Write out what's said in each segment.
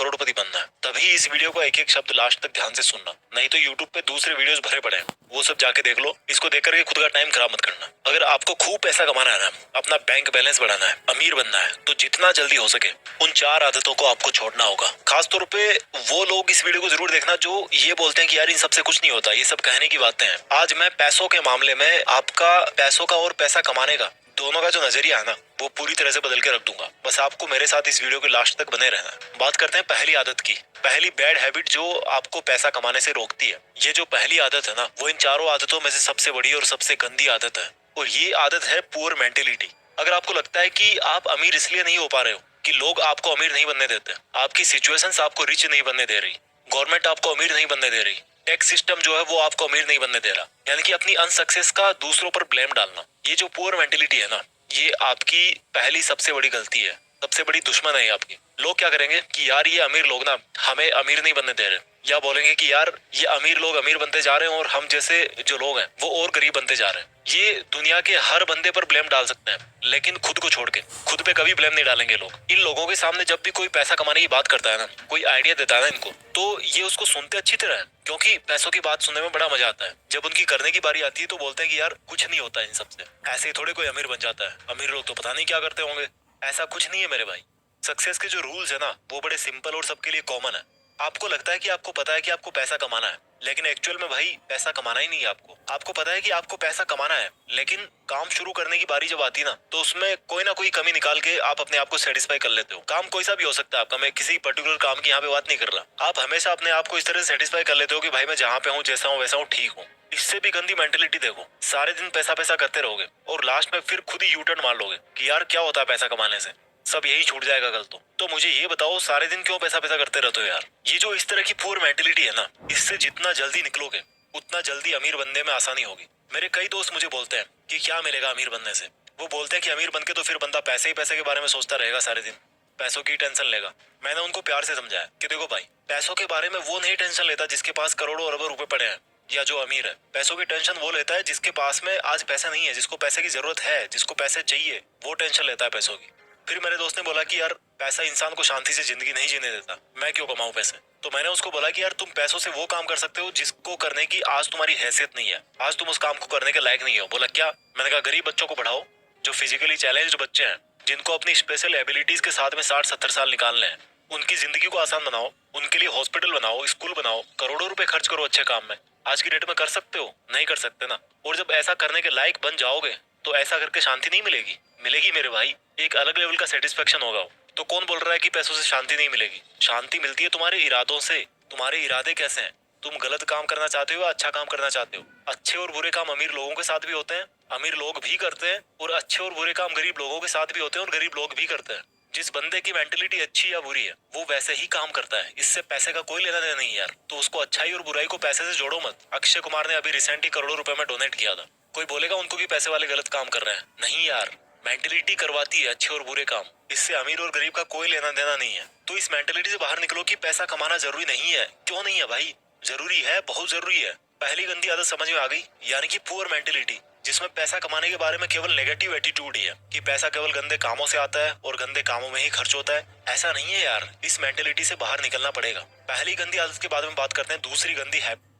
करोड़पति बनना है, तभी इस वीडियो को एक एक शब्द लास्ट तक ध्यान से सुनना, नहीं तो यूट्यूब पे दूसरे वीडियोस भरे पड़े हैं, वो सब जाके देख लो। इसको देख करके खुद का टाइम खराब मत करना। अगर आपको खूब पैसा कमाना है ना, अपना बैंक बैलेंस बढ़ाना है, अमीर बनना है, तो जितना जल्दी हो सके उन 4 आदतों को आपको छोड़ना होगा। खासतौर पे वो लोग इस वीडियो को जरूर देखना जो ये बोलते हैं कि यार इन सबसे कुछ नहीं होता, ये सब कहने की बातें हैं। आज मैं पैसों के मामले में आपका पैसों का और पैसा कमाने का दोनों का जो नजरिया है ना, वो पूरी तरह से बदल के रख दूंगा। बस आपको मेरे साथ इस वीडियो के लास्ट तक बने रहना है। बात करते हैं पहली आदत की, पहली बैड हैबिट जो आपको पैसा कमाने से रोकती है। ये जो पहली आदत है ना, वो इन चारों आदतों में से सबसे बड़ी और सबसे गंदी आदत है, और ये आदत है पुअर मेंटेलिटी। अगर आपको लगता है कि आप अमीर इसलिए नहीं हो पा रहे हो कि लोग आपको अमीर नहीं बनने देते, आपकी सिचुएशंस आपको रिच नहीं बनने दे रही, गवर्नमेंट आपको अमीर नहीं बनने दे रही, टैक्स सिस्टम जो है वो आपको अमीर नहीं बनने दे रहा, यानी कि अपनी अनसक्सेस का दूसरों पर ब्लेम डालना, ये जो पुअर मेंटेलिटी है ना, ये आपकी पहली सबसे बड़ी गलती है, सबसे बड़ी दुश्मन है आपकी। लोग क्या करेंगे कि यार ये अमीर लोग ना हमें अमीर नहीं बनने दे रहे, या बोलेंगे कि यार ये अमीर लोग अमीर बनते जा रहे हैं और हम जैसे जो लोग हैं वो और गरीब बनते जा रहे हैं। ये दुनिया के हर बंदे पर ब्लेम डाल सकते हैं, लेकिन खुद को छोड़ के खुद पे कभी ब्लेम नहीं डालेंगे लोग। इन लोगों के सामने जब भी कोई पैसा कमाने की बात करता है ना, कोई आइडिया देता है ना इनको, तो ये उसको सुनते अच्छी तरह है, क्योंकि पैसों की बात सुनने में बड़ा मजा आता है। जब उनकी करने की बारी आती है तो बोलते हैं कि यार कुछ नहीं होता इन सबसे, ऐसे ही थोड़े कोई अमीर बन जाता है, अमीर लोग तो पता नहीं क्या करते होंगे। ऐसा कुछ नहीं है मेरे भाई। सक्सेस के जो रूल्स है ना, वो बड़े सिंपल और सबके लिए कॉमन है। आपको लगता है कि आपको पता है कि आपको पैसा कमाना है, लेकिन एक्चुअल में भाई पैसा कमाना ही नहीं है आपको। आपको पता है कि आपको पैसा कमाना है, लेकिन काम शुरू करने की बारी जब आती है ना, तो उसमें कोई ना कोई कमी निकाल के आप अपने आप को सेटिस्फाई कर लेते हो। काम कोई सा भी हो सकता है आपका, मैं किसी पर्टिकुलर काम की यहाँ पे बात नहीं कर रहा। आप हमेशा अपने आप को इस तरह से सेटिस्फाई कर लेते हो कि भाई मैं जहाँ पे हूँ, जैसा हूँ वैसा हूँ, ठीक हूँ। इससे भी गंदी मेंटेलिटी देखो, सारे दिन पैसा पैसा करते रहोगे और लास्ट में फिर खुद ही यू टर्न मार लोगे कि यार क्या होता है पैसा कमाने से, सब यही छूट जाएगा कल तो मुझे ये बताओ सारे दिन क्यों पैसा पैसा करते रहते हो यार। ये जो इस तरह की पुअर मेंटेलिटी है ना, इससे जितना जल्दी निकलोगे उतना जल्दी अमीर बनने में आसानी होगी। मेरे कई दोस्त मुझे बोलते हैं कि क्या मिलेगा अमीर बनने से। वो बोलते हैं कि अमीर बन के तो फिर बंदा पैसे ही पैसे के बारे में सोचता रहेगा, सारे दिन पैसों की टेंशन लेगा। मैंने उनको प्यार से समझाया कि देखो भाई, पैसों के बारे में वो नहीं टेंशन लेता जिसके पास करोड़ों अरबों रुपए पड़े हैं या जो अमीर है। पैसों की टेंशन वो लेता है जिसके पास में आज पैसा नहीं है, जिसको पैसे की जरूरत है, जिसको पैसे चाहिए, वो टेंशन लेता है पैसों की। फिर मेरे दोस्त ने बोला कि यार पैसा इंसान को शांति से जिंदगी नहीं जीने देता, मैं क्यों कमाऊं पैसे। तो मैंने उसको बोला कि यार तुम पैसों से वो काम कर सकते हो जिसको करने की आज तुम्हारी हैसियत नहीं है, आज तुम उस काम को करने के लायक नहीं हो। बोला क्या? मैंने कहा गरीब बच्चों को पढ़ाओ, जो फिजिकली चैलेंज्ड बच्चे हैं, जिनको अपनी स्पेशल एबिलिटीज के साथ में 60-70 साल निकालने हैं, उनकी जिंदगी को आसान बनाओ, उनके लिए हॉस्पिटल बनाओ, स्कूल बनाओ, करोड़ों रुपए खर्च करो अच्छे काम में। आज की डेट में कर सकते हो? नहीं कर सकते ना। और जब ऐसा करने के लायक बन जाओगे तो ऐसा करके शांति नहीं मिलेगी, मिलेगी मेरे भाई, एक अलग लेवल का सेटिस्फेक्शन होगा। तो कौन बोल रहा है कि पैसों से शांति नहीं मिलेगी? शांति मिलती है तुम्हारे इरादों से। तुम्हारे इरादे कैसे हैं? तुम गलत काम करना चाहते हो या अच्छा काम करना चाहते हो? अच्छे और बुरे काम अमीर लोगों के साथ भी होते हैं, अमीर लोग भी करते हैं, और अच्छे और बुरे काम गरीब लोगों के साथ भी होते हैं और गरीब लोग भी करते हैं। जिस बंदे की मेंटेलिटी अच्छी या बुरी है वो वैसे ही काम करता है, इससे पैसे का कोई लेना देना नहीं यार। तो उसको अच्छाई और बुराई को पैसे से जोड़ो मत। अक्षय कुमार ने अभी रिसेंटली करोड़ों रुपए में डोनेट किया था, कोई बोलेगा उनको कि पैसे वाले गलत काम कर रहे हैं? नहीं यार, मेंटेलिटी करवाती है अच्छे और बुरे काम, इससे अमीर और गरीब का कोई लेना देना नहीं है। तो इस मेंटेलिटी से बाहर निकलो कि पैसा कमाना जरूरी नहीं है। क्यों नहीं है भाई? जरूरी है, बहुत जरूरी है। पहली गंदी आदत समझ में आ गई, यानी कि पुअर मेंटेलिटी, जिसमें पैसा कमाने के बारे में केवल नेगेटिव एटीट्यूड ही है कि पैसा केवल गंदे कामों से आता है और गंदे कामों में ही खर्च होता है। ऐसा नहीं है यार, इस मेंटेलिटी से बाहर निकलना पड़ेगा। पहली गंदी आदत के बाद में बात करते हैं दूसरी गंदी हैबिट।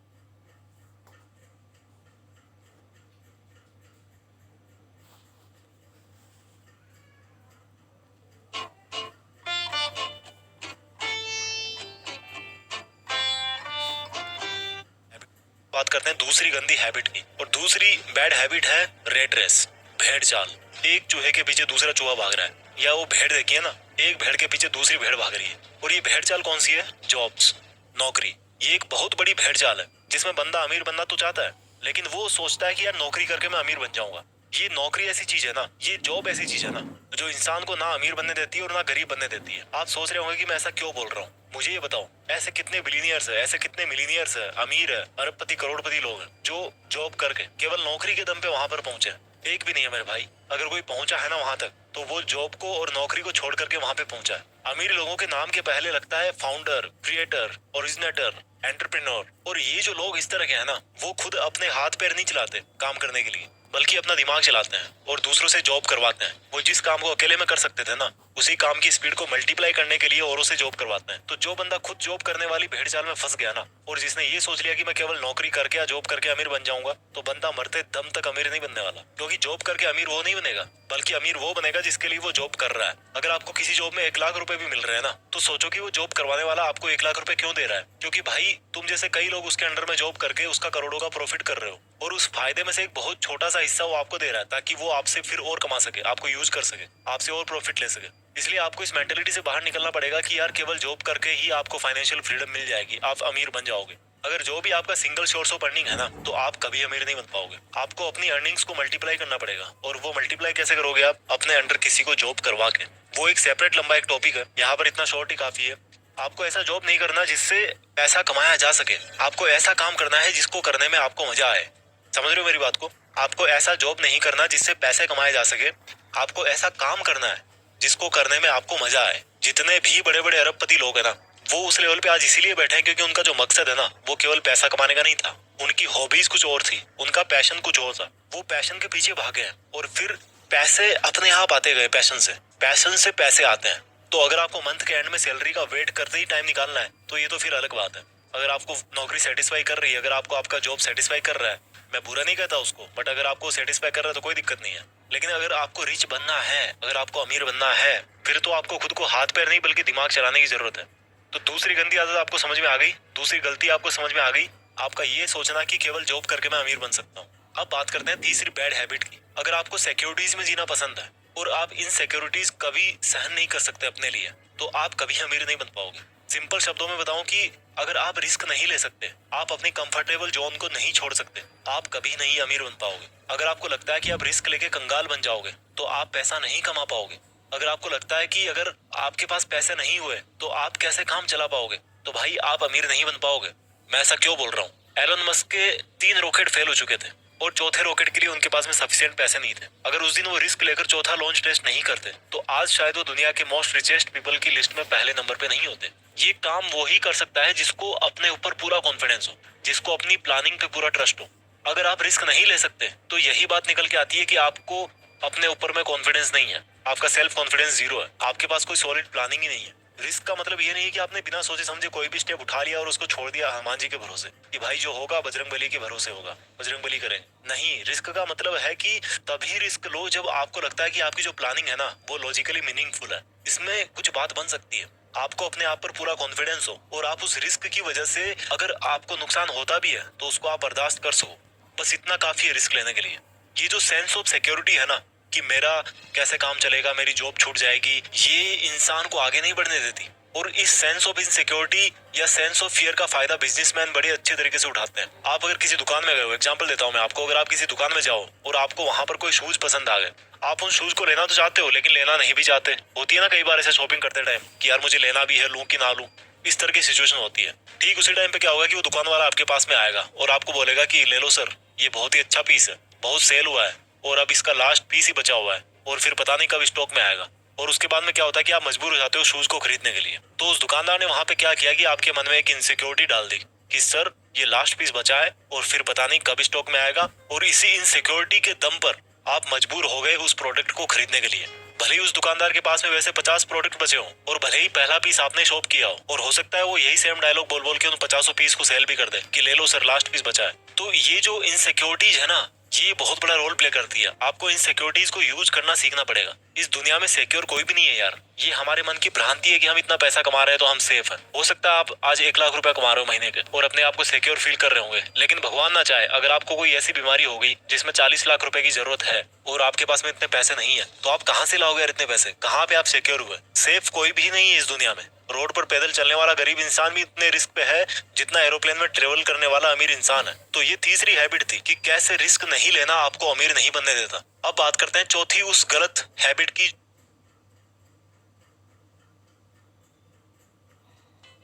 बात करते हैं दूसरी गंदी हैबिट की, और दूसरी बैड हैबिट है रेट रेस, भेड़ चाल। एक चूहे के पीछे दूसरा चूहा भाग रहा है, या वो भेड़ देखिए ना, एक भेड़ के पीछे दूसरी भेड़ भाग रही है। और ये भेड़ चाल कौन सी है? जॉब्स, नौकरी। ये एक बहुत बड़ी भेड़ चाल है जिसमें बंदा अमीर बनना तो चाहता है, लेकिन वो सोचता है कि यार नौकरी करके मैं अमीर बन जाऊंगा। ये नौकरी ऐसी चीज है ना, ये जॉब ऐसी चीज है ना, जो इंसान को ना अमीर बनने देती है और ना गरीब बनने देती है। आप सोच रहे होंगे कि मैं ऐसा क्यों बोल रहा हूँ। मुझे ये बताओ, ऐसे कितने बिलीनियर्स है, ऐसे कितने मिलीनियर्स है, अमीर है, अरबपति करोड़पति लोग हैं जो जॉब करके केवल नौकरी के दम पे वहां पर पहुंचे? एक भी नहीं है मेरे भाई। अगर कोई पहुंचा है ना वहां तक, तो वो जॉब को और नौकरी को छोड़ करके वहां पे पहुंचा है। अमीर लोगों के नाम के पहले लगता है फाउंडर, क्रिएटर, ओरिजिनेटर, एंटरप्रेन्योर। और ये जो लोग इस तरह के हैं ना, वो खुद अपने हाथ पैर नहीं चलाते काम करने के लिए, बल्कि अपना दिमाग चलाते हैं और दूसरों से जॉब करवाते हैं। वो जिस काम को अकेले में कर सकते थे ना, उसी काम की स्पीड को मल्टीप्लाई करने के लिए औरों से जॉब करवाते हैं। तो जो बंदा खुद जॉब करने वाली भेड़ चाल में फंस गया ना, और जिसने ये सोच लिया कि मैं केवल नौकरी करके या जॉब करके अमीर बन जाऊंगा, तो बंदा मरते दम तक अमीर नहीं बनने वाला। क्योंकि जॉब करके अमीर वो नहीं बनेगा, बल्कि अमीर वो बनेगा जिसके लिए वो जॉब कर रहा है। अगर आपको किसी जॉब में 1 लाख रुपए भी मिल रहे हैं ना, तो सोचो कि वो जॉब करवाने वाला आपको 1 लाख रुपए क्यों दे रहा है। क्योंकि भाई तुम जैसे कई लोग उसके अंडर में जॉब करके उसका करोड़ों का प्रॉफिट कर रहे हो, और उस फायदे में से एक बहुत छोटा सा हिस्सा वो आपको दे रहा है, ताकि वो आपसे फिर और कमा सके, आपको यूज कर सके, आपसे और प्रॉफिट ले सके। इसलिए आपको इस मेंटेलिटी से बाहर निकलना पड़ेगा कि यार केवल जॉब करके ही आपको फाइनेंशियल फ्रीडम मिल जाएगी, आप अमीर बन जाओगे। अगर जो भी आपका सिंगल सोर्स ऑफ अर्निंग है ना, तो आप कभी अमीर नहीं बन पाओगे। आपको अपनी अर्निंग्स को मल्टीप्लाई करना पड़ेगा, और वो मल्टीप्लाई कैसे करोगे आप? अपने अंडर किसी को जॉब करवा के। वो एक सेपरेट लंबा एक टॉपिक है, यहाँ पर इतना शॉर्ट ही काफी है। आपको ऐसा जॉब नहीं करना जिससे पैसा कमाया जा सके, आपको ऐसा काम करना है जिसको करने में आपको मजा आए। समझ रहे हो मेरी बात को? आपको ऐसा जॉब नहीं करना जिससे पैसे कमाए जा सके, आपको ऐसा काम करना है जिसको करने में आपको मजा आए। जितने भी बड़े बड़े अरबपति लोग हैं ना, वो उस लेवल पे आज इसीलिए बैठे हैं क्योंकि उनका जो मकसद है ना, वो केवल पैसा कमाने का नहीं था। उनकी हॉबीज कुछ और थी, उनका पैशन कुछ और था। वो पैशन के पीछे भागे हैं, और फिर पैसे अपने आप आते गए। पैशन से पैसे आते हैं। तो अगर आपको मंथ के एंड में सैलरी का वेट करते ही टाइम निकालना है, तो ये तो फिर अलग बात है। अगर आपको नौकरी सेटिस्फाई कर रही है, अगर आपको आपका जॉब सेटिस्फाई कर रहा है, मैं बुरा नहीं कहता उसको, बट अगर आपको सेटिस्फाई कर रहा है तो कोई दिक्कत नहीं है। लेकिन अगर आपको रिच बनना है, अगर आपको अमीर बनना है, फिर तो आपको खुद को हाथ पैर नहीं बल्कि दिमाग चलाने की जरूरत है। तो दूसरी गंदी आदत आपको समझ में आ गई, दूसरी गलती आपको समझ में आ गई, आपका ये सोचना कि केवल जॉब करके मैं अमीर बन सकता हूँ। अब बात करते हैं तीसरी बैड हैबिट की। अगर आपको सिक्योरिटीज में जीना पसंद है, और आप इन सिक्योरिटीज कभी सहन नहीं कर सकते अपने लिए, तो आप कभी अमीर नहीं बन पाओगे। सिंपल शब्दों में बताऊं कि अगर आप रिस्क नहीं ले सकते, आप अपनी कंफर्टेबल जोन को नहीं छोड़ सकते, आप कभी नहीं अमीर बन पाओगे। अगर आपको लगता है कि आप रिस्क लेके कंगाल बन जाओगे, तो आप पैसा नहीं कमा पाओगे। अगर आपको लगता है कि अगर आपके पास पैसे नहीं हुए तो आप कैसे काम चला पाओगे, तो भाई आप अमीर नहीं बन पाओगे। मैं ऐसा क्यों बोल रहा हूँ? एलन मस्क के 3 रॉकेट फेल हो चुके थे, और चौथे रॉकेट के लिए उनके पास में सफिशिएंट पैसे नहीं थे। अगर उस दिन वो रिस्क लेकर चौथा लॉन्च टेस्ट नहीं करते, तो आज शायद वो दुनिया के मोस्ट रिचेस्ट पीपल की लिस्ट में पहले नंबर पे नहीं होते। ये काम वो ही कर सकता है जिसको अपने ऊपर पूरा कॉन्फिडेंस हो, जिसको अपनी प्लानिंग पे पूरा ट्रस्ट हो। अगर आप रिस्क नहीं ले सकते, तो यही बात निकल के आती है कि आपको अपने ऊपर में कॉन्फिडेंस नहीं है, आपका सेल्फ कॉन्फिडेंस 0 है, आपके पास कोई सॉलिड प्लानिंग ही नहीं है। रिस्क का मतलब ये नहीं है कि आपने बिना सोचे समझे कोई भी स्टेप उठा लिया और उसको छोड़ दिया हनुमान जी के भरोसे कि भाई जो होगा बजरंगबली के भरोसे होगा, बजरंगबली करे। नहीं, रिस्क का मतलब है कि तभी रिस्क लो जब आपको लगता है कि आपकी जो प्लानिंग है ना, वो लॉजिकली मीनिंगफुल है, इसमें कुछ बात बन सकती है, आपको अपने आप पर पूरा कॉन्फिडेंस हो, और आप उस रिस्क की वजह से अगर आपको नुकसान होता भी है तो उसको आप बर्दाश्त कर सको। बस इतना काफी है रिस्क लेने के लिए। ये जो सेंस ऑफ सिक्योरिटी है ना, कि मेरा कैसे काम चलेगा, मेरी जॉब छूट जाएगी, ये इंसान को आगे नहीं बढ़ने देती। और इस सेंस ऑफ इनसिक्योरिटी या सेंस ऑफ फियर का फायदा बिजनेसमैन बड़े अच्छे तरीके से उठाते हैं। आप अगर किसी दुकान में गए हो, एग्जांपल देता हूं मैं आपको, अगर आप किसी दुकान में जाओ और आपको वहां पर कोई शूज पसंद आ गए, आप उन शूज को लेना तो चाहते हो, लेकिन लेना नहीं भी चाहते। होती है ना कई बार ऐसे शॉपिंग करते टाइम कि यार मुझे लेना भी है, लूं कि ना लूं, इस तरह की सिचुएशन होती है। ठीक उसी टाइम पे क्या होगा कि वो दुकान वाला आपके पास में आएगा और आपको बोलेगा कि ले लो सर, ये बहुत ही अच्छा पीस है, बहुत सेल हुआ है, और अब इसका लास्ट पीस ही बचा हुआ है, और फिर पता नहीं कब स्टॉक में आएगा। और उसके बाद में क्या होता है कि आप मजबूर हो जाते हो शूज को खरीदने के लिए। तो उस दुकानदार ने वहां पे क्या किया कि आपके मन में एक इनसिक्योरिटी डाल दी कि सर ये लास्ट पीस बचा है और फिर पता नहीं कब स्टॉक में आएगा, और इसी इनसिक्योरिटी के दम पर आप मजबूर हो गए उस प्रोडक्ट को खरीदने के लिए। भले ही उस दुकानदार के पास में वैसे 50 प्रोडक्ट बचे हों, और भले ही पहला पीस आपने शॉप किया हो, और हो सकता है वो यही सेम डायलॉग बोल बोल के उन 50 पीस को सेल भी कर दे कि ले लो सर लास्ट पीस बचा है। तो ये जो इनसिक्योरिटीज है ना, ये बहुत बड़ा रोल प्ले करती है। आपको इन सिक्योरिटीज को यूज करना सीखना पड़ेगा। इस दुनिया में सिक्योर कोई भी नहीं है यार। ये हमारे मन की भ्रांति है कि हम इतना पैसा कमा रहे हैं तो हम सेफ हैं। हो सकता है आप आज 1 लाख रुपया कमा रहे हो महीने के और अपने आप को सिक्योर फील कर रहे होंगे, लेकिन भगवान ना चाहे अगर आपको कोई ऐसी बीमारी हो गई जिसमें 40 लाख रुपए की जरूरत है और आपके पास में इतने पैसे नहीं है, तो आप कहाँ से लाओगे यार इतने पैसे? कहाँ पे आप सिक्योर हुए? सेफ कोई भी नहीं है इस दुनिया में। रोड पर पैदल चलने वाला गरीब इंसान भी इतने रिस्क पे है जितना एरोप्लेन में ट्रेवल करने वाला अमीर इंसान है। तो ये तीसरी हैबिट थी कि कैसे रिस्क नहीं लेना आपको अमीर नहीं बनने देता। अब बात करते हैं चौथी उस गलत हैबिट की।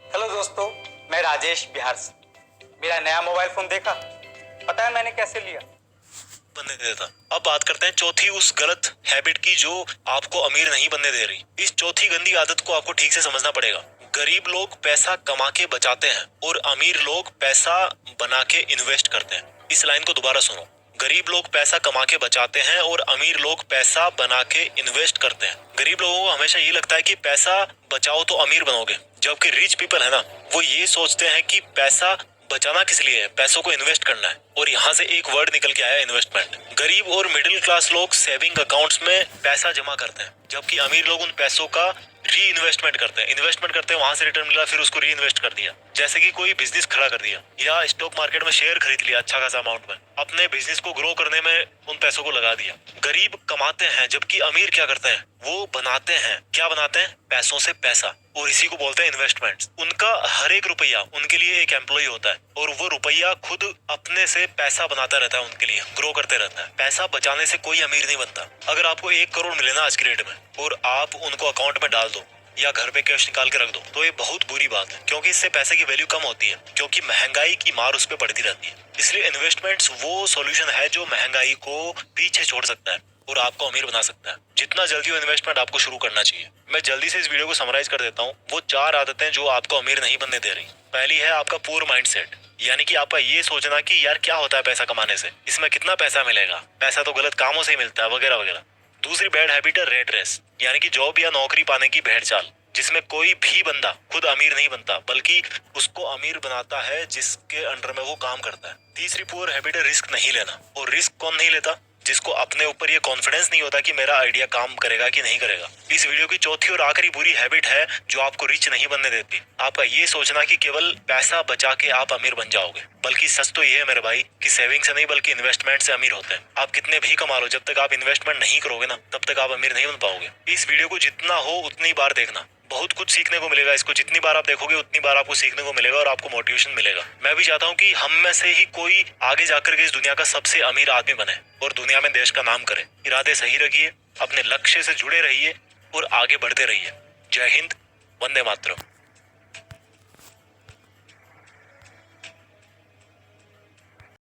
हेलो दोस्तों, मैं राजेश बिहार से। मेरा नया मोबाइल फोन देखा? पता है मैंने कैसे लिया? बनने देता। अब बात करते हैं चौथी उस गलत हैबिट की जो आपको अमीर नहीं बनने दे रही। इस चौथी गंदी आदत को आपको ठीक से समझना पड़ेगा। गरीब लोग पैसा कमा के बचाते हैं और अमीर लोग पैसा बना के इन्वेस्ट करते हैं। इस लाइन को दोबारा सुनो। गरीब लोग पैसा कमा के बचाते हैं और अमीर लोग पैसा बना के इन्वेस्ट करते हैं। गरीब लोगों को हमेशा ये लगता है कि पैसा बचाओ तो अमीर बनोगे, जबकि रिच पीपल है ना, वो ये सोचते हैं कि पैसा बचाना किस लिए है, पैसों को इन्वेस्ट करना है। और यहाँ से एक वर्ड निकल के आया, इन्वेस्टमेंट। गरीब और मिडिल क्लास लोग सेविंग अकाउंट्स में पैसा जमा करते हैं, जबकि अमीर लोग उन पैसों का री इन्वेस्टमेंट करते हैं। इन्वेस्टमेंट करते हैं, वहां से रिटर्न मिला, फिर उसको री इन्वेस्ट कर दिया। जैसे कि कोई बिजनेस खड़ा कर दिया या स्टॉक मार्केट में शेयर खरीद लिया अच्छा खासा अमाउंट में, अपने बिजनेस को ग्रो करने में उन पैसों को लगा दिया। गरीब कमाते हैं, जबकि अमीर क्या करते हैं, वो बनाते हैं। क्या बनाते हैं? पैसों से पैसा। और इसी को बोलते हैं इन्वेस्टमेंट। उनका हर एक रुपया उनके लिए एक एम्प्लॉय होता है और वो रुपया खुद अपने से पैसा बनाता रहता है, उनके लिए ग्रो करते रहता है। पैसा बचाने से कोई अमीर नहीं बनता। अगर आपको 1 करोड़ मिले ना आज की डेट में और आप उनको अकाउंट में डाल दो या घर पे कैश निकाल के रख दो, तो ये बहुत बुरी बात है, क्योंकि इससे पैसे की वैल्यू कम होती है, क्योंकि महंगाई की मार उस पर पड़ती रहती है। इसलिए इन्वेस्टमेंट्स वो सॉल्यूशन है जो महंगाई को पीछे छोड़ सकता है और आपको अमीर बना सकता है। जितना जल्दी हो इन्वेस्टमेंट आपको शुरू करना चाहिए। मैं जल्दी से इस वीडियो को समराइज कर देता हूँ। वो 4 आदतें जो आपको अमीर नहीं बनने दे रही। पहली है आपका पुअर माइंडसेट, यानी कि आपका ये सोचना कि यार क्या होता है पैसा कमाने से, इसमें कितना पैसा मिलेगा, पैसा तो गलत कामों से ही मिलता है, वगैरह वगैरह। दूसरी बैड हैबिट है रेट रेस, यानी कि जॉब या नौकरी पाने की भेड़ चाल, जिसमें कोई भी बंदा खुद अमीर नहीं बनता, बल्कि उसको अमीर बनाता है जिसके अंडर में वो काम करता है। तीसरी पुअर हैबिट है रिस्क नहीं लेना। और रिस्क कौन नहीं लेता? जिसको अपने ऊपर ये कॉन्फिडेंस नहीं होता कि मेरा आइडिया काम करेगा कि नहीं करेगा। इस वीडियो की चौथी और आखिरी बुरी हैबिट है जो आपको रिच नहीं बनने देती, आपका ये सोचना कि केवल पैसा बचा के आप अमीर बन जाओगे। बल्कि सच तो ये है मेरे भाई कि सेविंग से नहीं बल्कि इन्वेस्टमेंट से अमीर होते हैं। आप कितने भी कमा लो, जब तक आप इन्वेस्टमेंट नहीं करोगे ना, तब तक आप अमीर नहीं बन पाओगे। इस वीडियो को जितना हो उतनी बार देखना, बहुत कुछ सीखने को मिलेगा। इसको जितनी बार आप देखोगे उतनी बार आपको सीखने को मिलेगा और आपको मोटिवेशन मिलेगा। मैं भी चाहता हूँ कि हम में से ही कोई आगे जाकर के इस दुनिया का सबसे अमीर आदमी बने और दुनिया में देश का नाम करे। इरादे सही रखिए, अपने लक्ष्य से जुड़े रहिए और आगे बढ़ते रहिए। जय हिंद, वंदे मातरम।